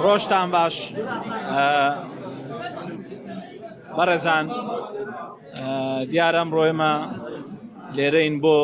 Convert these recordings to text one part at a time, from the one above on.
ڕۆژتان باش بەڕێزان، دیارە ئەمڕۆ لێرەین بۆ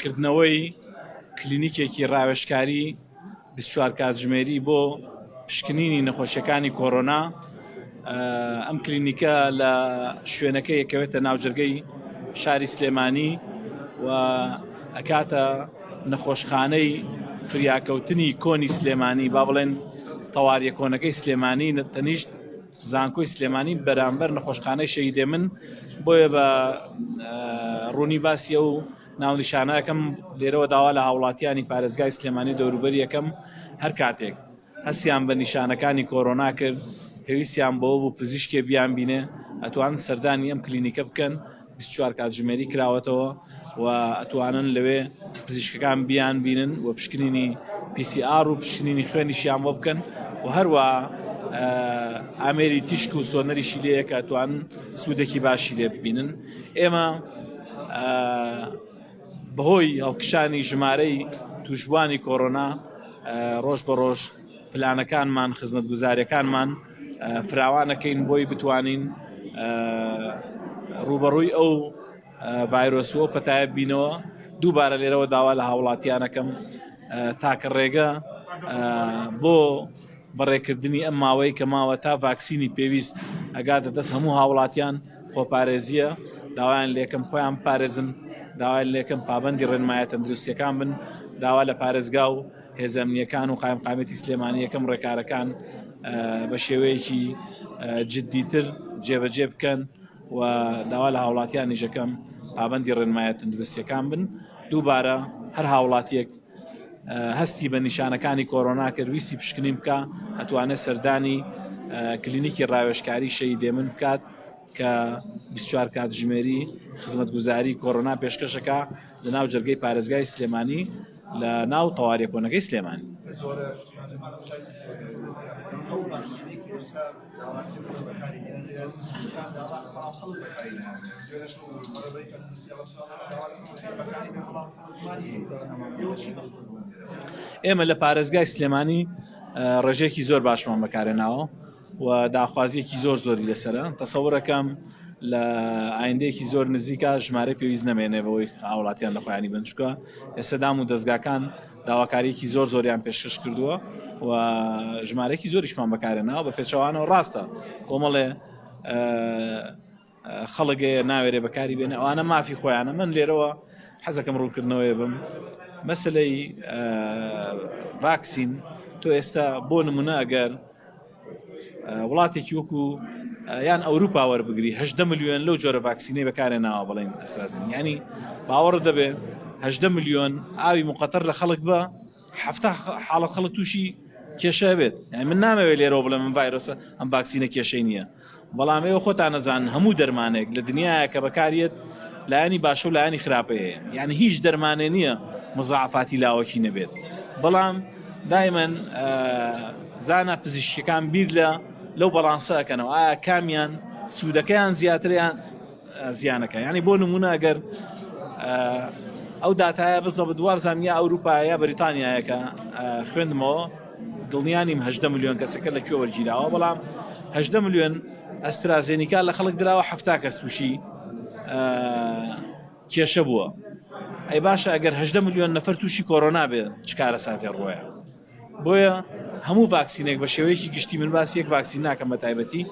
کردنەوەی کلینیکێکی ڕاوێژکاری 24 کاتژمێری بۆ پشکنینی نەخۆشیەکانی کۆڕۆنا. ئەم کلینیکە لە شوێنەکە یەکەوێتە ناوجەرگەی شاری سلێمانی و ئەکاتە نەخۆشخانەی فریاکەوتنی کۆنی سلێمانی، با بڵێن تەواریە کۆنەکەی سلێمانی، تەنیشت زانکۆی سلێمانی بەرامبەر نەخۆشخانەی شەهیدێ من. بۆیە بە ڕوونی باسیە و ناونیشانەکەم لێرەوە داوا لە هاوڵاتیانی پارێزگای سلێمانی دەوروبەری یەکەم هەر کاتێک هەستیان بە نیشانەکانی کۆڕۆنا کرد، پێویستیان بەوە بوو پزیشکێ بیان بینێ، ئەتوانن سەردانی ئەم کلینیکە بکەن. 24 کاتژمێری کراوەتەوە و ئەتوانن لەوێ پزیشکەکان بیان بینن و پشکنینی PCR و پشکنینی خوێنیشیان بۆ بکەن و هەروە ئامێری تیشک و سۆنەریشی لێیە کە ئەتوانن سوودێکی باشی لێ ببینن. ئێمە بەهۆی هەڵکشانی ژمارەی توشبوانی کۆڕۆنا ڕۆژ بە ڕۆژ پلانەکانمان، خزمەتگوزاریەکانمان فراوانەکەین بۆی بتوانین ڕوبەڕووی ئەو ڤایرۆسۆ پەتایە بینەوە. دووبارە لێرەوە داوا لە هاوڵاتیانەکەم تاکە ڕێگە بۆ بەڕێکردنی ئەم ماوەی کە ماوە تا ڤاکسینی پێویست ئەگاتە دەست هەموو هاوڵاتیان خۆپارێزیە. داوایان لێکم خۆیان پارێزن، داوای لێکم پابەندی ڕێنمایە تەندروستیەکان بن، داوا لە پارێزگا و هێزە ئەمنیەکان و قایمقامەتی سلێمانی یەکەم ڕێکارەکان بە شێوەیەکی جددیتر جێبەجێ بکەن و داوا لە هاوڵاتیان نیژەکەم پابەندی ڕێنمایە تەندروستیەکان بن. دووبارە هەر هاوڵاتیەک هەستی بە نیشانەکانی کۆڕۆنا کرد، ویستی پشکنین بکە، ئەتوانێت سەردانی کلینیکی ڕاوێژکاری شەهیدێ من بکات کە 24 کاتژمێری خزمەتگوزاری کۆڕۆنا پێشکەشەکە لە ناو جەرگەی پارێزگای سلێمانی لە ناو تەواریە کۆنەکەی سلێمانی. ئێمە لە پارێزگای سلێمانی ڕێژێکی زۆر باشمان بەکارێناوە و داخوازیەکی زۆری لەسەرە. تەسەوڕەکەم لە ئایندەیەکی زۆر نزیکە ژمارە پێویست نەمێنێ بەوەی هاوڵاتیان لە خۆیانی بنچکە. ئێستا دام و دەستگاکان داواکاریەکی زۆریان پێشکەش کردووە و ژمارەیەکی زۆریشمان بەکارێناوە. بە پێچەوانەوە ڕاستە کۆمەڵێ خەڵکێ ناوێرێ بەکاری بێنێ، ئەوانە مافی خۆیانە. من لێرەوە حەزەکەم ڕوونکردنەوەی بم مەسلەی ڤاکسین. تۆ ئێستا بۆ نمونە ئەگەر وڵاتێکی وەکو یان ئەوروپا وەربگری 18 ملیۆن لەو جۆرە ڤاکسینەی بەکارێناوە بڵێن ئەسترازین، ینی باوەڕ دەبێ 18 ملیۆن ئاوی مقەتەر لە خەڵک بە 70 حاڵەت خەڵک تووشی کێشە بێت. یعنی من نامەوێت لێرەوە بڵێم من ڤایرۆسە ئەم ڤاکسینە کێشەی نییە، بەڵام ئێوە خۆتان نەزانن هەموو دەرمانێک لە دنیاە کە بەکارێت لایانی باشە و لایانی خراپەیە، یعنی هیچ دەرمانێ نییە مزعفاتی لاوەکی نەبێت. بەڵام دایمەن زانە پزیشکەکان بیر لەو بەڵانسە ئەکەنەوە، ئایا کامیان سوودەکەیان زیاتریان زیانەکە. یعنی بۆ نمونە ئەگەر ئەو داتایە بزە بە بزانام یا ئەوروپا یا بەریتانیایە کە خوێندمەوە دڵنیانیم 18 ملیۆن کەسەکە لەکوێ وەرگیراوە، بەڵام 18 ملیۆن ئەسترازێنیکا لە خەڵک دراوە 70 کەس تووشی کێشە بووە. ئەی باشە ئەگەر 18 ملیۆن نەفەر تووشی کۆڕۆنا بێ چ کارە ساتێ ڕۆیە. بۆیە هەموو ڤاکسینێک بە شێوەیەکی گشتی من باسی یەک ڤاکسین ناکەم بە تایبەتی،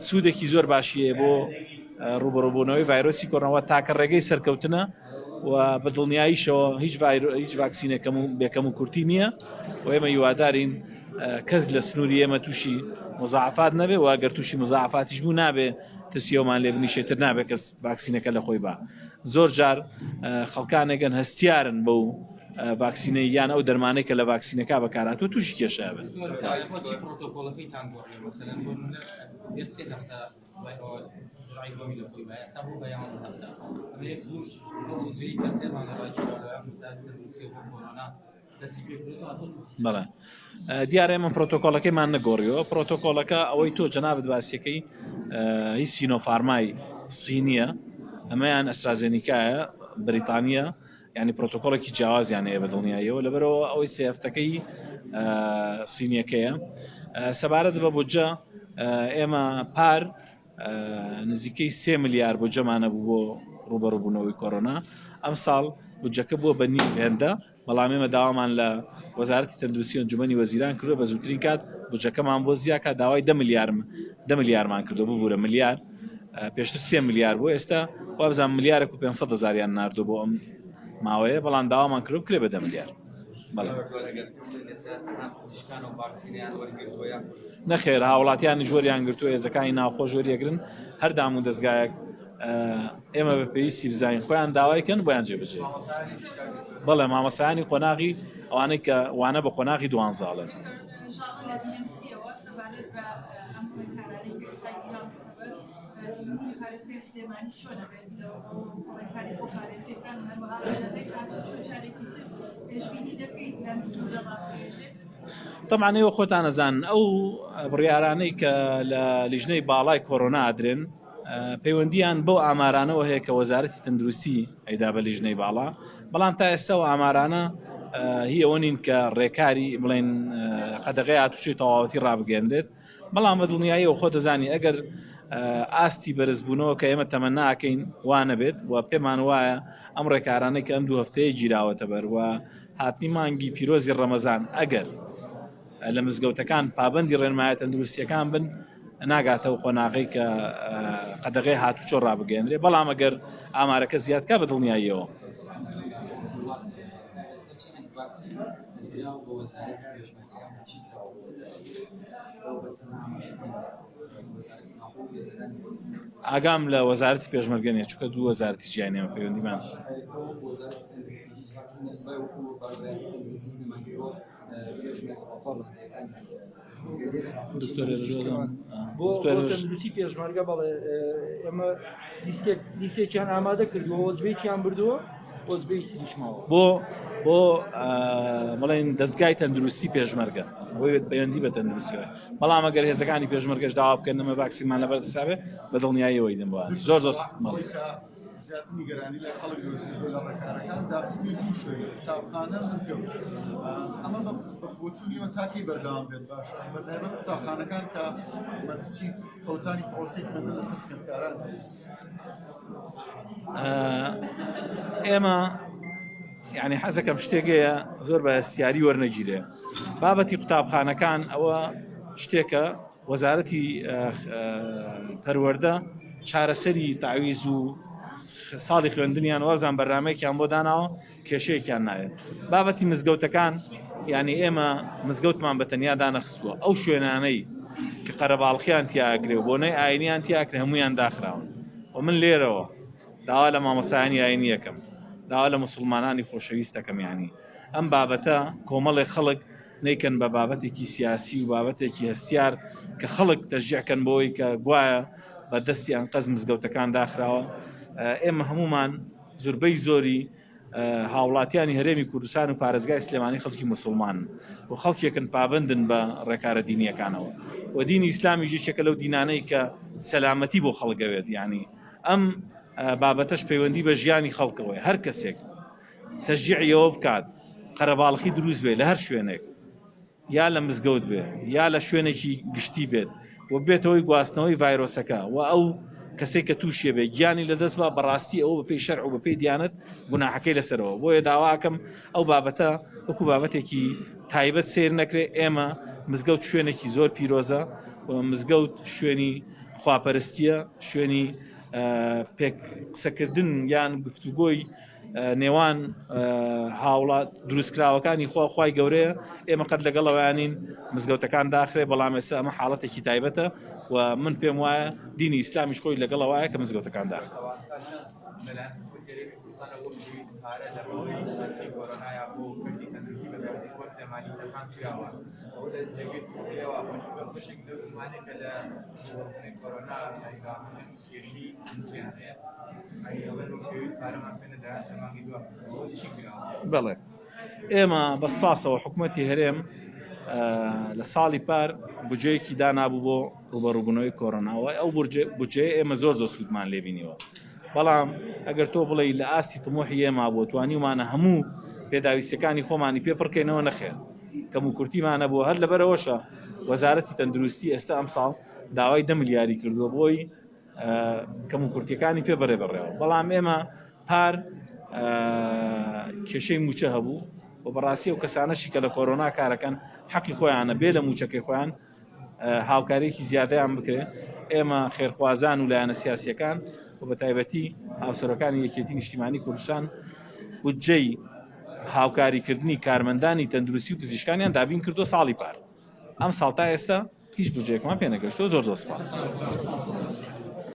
سوودێکی زۆر باشیە بۆ ڕوبەڕووبوونەوەی ڤایرۆسی کۆڕۆنا، تاکە ڕێگەی سەرکەوتنە و بە دڵنیاییشەوە هیچ ڤاکسینێکم بێکەم و کورتی نییە و ئێمە هیوادارین کەس لە سنووری ئێمە تووشی مزعفات نەبێ و ئەگەر تووشی مزعفاتیش بوو نابێ ترسیەوەمان لێ بنیشێتر نابێت کەس ڤاکسینەکە لە خۆی با. زۆر جار خەڵکانێکن هەستیارن بەو ڤاکسینەی یان ئەو دەرمانەی کە لە ڤاکسینەکە بەکارهاتوە تووشی کێشە بن. بەڵێ دیارە ئێمە پرۆتۆکۆڵەکەیمان نەگۆڕیەوە. پرۆتۆکۆڵەکە ئەوەی تۆ جەنابەت باسیەکەی هیچ سینۆفارمای سینیە، ئەمەیان ئەسترازێنیکایە بریتانیا، ینی پرۆتۆکۆڵێکی جیاوازیان هەیە بە دڵنیاییەوە، لەبەرەوە ئەوەی سێفتەکەی سینیەکەیە. سەبارەت بە بودجە ئێمە پار نزیکەی 3 ملیار بودجەمانە بوو بۆ ڕوبەڕووبوونەوەی کۆڕۆنا. ئەم ساڵ بودجەکە بووە بە نیم هێندە، بەڵام ئێمە داوامان لە وەزارەتی تەندروستی و ئەنجومەنی وەزیران کردووە بە زووترین کات بودجەکەمان بۆ زیاکە داوای 10 ملیارمان کردو ببوورە ملیار، پێشتر 3 ملیار بوو، ئێستا وابزان ملیارێک و 500,000 ناردوو بۆ ئەم ماوەیە، بەڵام داوامان کردو بکرێ بە 10 ملیار. نەخێر هاوڵاتیانی ژۆریان گرتووە، هێزەکانی ناوخۆ ژۆریەگرن، هەردام و دەستگایەک ئێمە بە پێویستی بزانین خۆیان داوایکەن بۆیان جێبەجێ. بەڵێ مامەسایانی قۆناغی ئەوانەی کە وانە بە قۆناغی دوانزاڵن. طبعاً ئێوە خۆتان ئەزانن ئەو بڕیارانەی کە لە لیژنەی باڵای کۆڕۆنا ئادرێن پەیوەندیان بەو ئامارانەوە هەیە کە وەزارەتی تەندروستی ئەیدا بە لیژنەی باڵا، بەڵام تا ئێستا و ئامارانە هی ئەوە نین کە ڕێکاری بڵێن قەدەغەی هاتوچەی تەواوەتی ڕابگەێنرێت. بەڵام بە دڵنیاییەوە خۆ دەزانی ئەگەر ئاستی بەرزبوونەوە کە ئێمە تەمەناکەین وانە بێت و پێمان وایە ئەم ڕێکارانەی کە ئەم دوو هەفتەیە گیراوەتە بەروە هاتنی مانگی پیرۆزی ڕەمەزان ئەگەر لە مزگەوتەکان پابەندی ڕێنمایە تەندروستیەکان بن ناگاتەوە قۆناغی کە قەدەغەی هاتوچۆ ڕابگەێنرێ، بەڵام ئەگەر ئامارەکە زیادکە بە دڵنیاییەوە. ئاگام لە وەزارەتی پێشمەرگەنیە چونکە دوو وەزارەتی جیهانیەوە پەیوەندیمان بۆ تەندروستی پێشمەرگە بەڵێ ئێمە لیستێکیان ئامادە کردووە، وەزبەیەکیان بردووە، وەزبەی تریشماوە بۆ بڵێن دەستگای تەندروستی پێشمەرگە بۆی پەیوەندی بە تەندروستیەوە، بەڵام ئەگەر هێزەکانی پێشمەرگەش داوا بکەن ئەمە ڤاکسینمان لەبەردەسابێ بە دڵنیاییەوەی دەم بووە زۆر مەڵی زیاتر نیگەرانی لە خەڵک دروستکردووە لە ڕێکارەکان دابستنی دوو شوێن قوتابخانە مزگەوت، ئەمە بە بۆچوونیەوە تاکەی بەردەوام بێت باش بەتایبەت قوتابخانەکان کە مەترسی فەوتانی پرۆسی خوێندن لەسەر خوێندکاران. ئێمە یعنی حەزەکەم شتێکەیە زۆر بە هەستیاری وەرنەگیرێ. بابەتی قوتابخانەکان ئەوە شتێکە وەزارەتی پەروەردە چارەسەری تاویز و ساڵی خوێندنیان وەزان بەرنامەیەکیان بۆ داناوە کێشەیەکیان ناوێت. بابەتی مزگەوتەکان یعنی ئێمە مزگەوتمان بە تەنیا دانەخستووە، ئەو شوێنانەی کە قەرەباڵخیان تیاگرێ و بۆنەی ئاینیان تیاکرێ هەمویان داخراون و من لێرەوە داوا لە مامەسایانی ئاینی یەکەم، داوا لە موسڵمانانی خۆشەویستەکەم، یعنی ئەم بابەتە کۆمەڵی خەڵک نیکەن بە بابەتێکی سیاسی و بابەتێکی هەستیار کە خەڵک تەشجیعکەن بۆی کە گوایە بە دەستی ئەنقەز مزگەوتەکان داخراوە. ئێمە هەمومان زۆربەی زۆری هاوڵاتیانی هەرێمی کوردستان و پارێزگای سلێمانی خەڵکی موسڵمان و خەڵکێکن پابندن بە ڕێکارە دینیەکانەوە و دینی ئیسلامی یەکێکە لەو دینانەی کە سەلامەتی بۆ خەڵگەوێت، یعنی ئەم بابەتەش پەیوەندی بە ژیانی خەڵکەوەی هەر کەسێک تەشجیعیەوە بکات قەرەباڵخی دروست بێت لە هەر شوێنێک، یا لە مزگەوت بێت یا لە شوێنێکی گشتی بێت و بێتەوەی گواستنەوەی ڤایرۆسەکە و ئەو کەسێک کە تووشیە بێت گیانی لەدەست بە بەڕاستی ئەوە بەپێی شەرع و بەپێی دیانەت گوناحەکەی لەسەرەوە. بۆیە داواکەم ئەو بابەتە وەکو بابەتێکی تایبەت سیر نەکرێ. ئێمە مزگەوت شوێنێکی زۆر پیرۆزە و مزگەوت شوێنی خواپەرستیە، شوێنی پێک قسەکردن یان گفتوگۆی نێوان هاوڵات دروستکراوەکانی خوای گەورەیە. ئێمە قەت لەگەڵەوەیانین مزگەوتەکان داخرێ، بەڵام ئێستا ئەمە حاڵەتێکی تایبەتە و من پێم وایە دینی ئیسلامیش خۆی لەگەڵەوەیە کە مزگەوتەکان داخرێ. بەڵێ ئێمە بەسپاسەوە حکوومەتی هەرێم لە ساڵی پار بجەیەکی دانابوو بۆ ڕوبەڕووبوونەوەی کۆڕۆناوە ئەو بجێ ئێمە زۆر سوودمان لێبینیوە بەڵام ئەگەر تۆ بڵێ لە ئاستی تمۆحی ئێمە بۆ توانیمانە هەموو پێداویستەکانی خۆمانی پێ پڕکەینەوە نەخێر کەم و کورتیمانە بۆ هەر لەبەرەوەشە وەزارەتی تەندروستی ئێستا ئەم ساڵ داوای 10 ملیاری کردووە بۆی کەم و کورتیەکانی پێ بەڕێ بڕێەوە بەڵام ئێمە پار کێشەی موچە هەبوو و بەڕاستی و کەسانەشی کە لە کۆرۆنا کارەکەن حەقی خۆیانە بێ لە موچەکەی خۆیان هاوکارێکی زیادەیان بکرێت ئێمە خێرخوازان و لایەنە سیاسیەکان و بە تایبەتی هاوسەرەکانی یەکێتی نیشتیمانی کوردستان بودجەی هاوکاریکردنی کارمەندانی تەندروستی و پزیشکانیان دابین کردو ساڵی پار ئەم ساڵ تا ئێستا هیچ بودجەیەکمان پێ نەگەشتووە زۆر سپاس.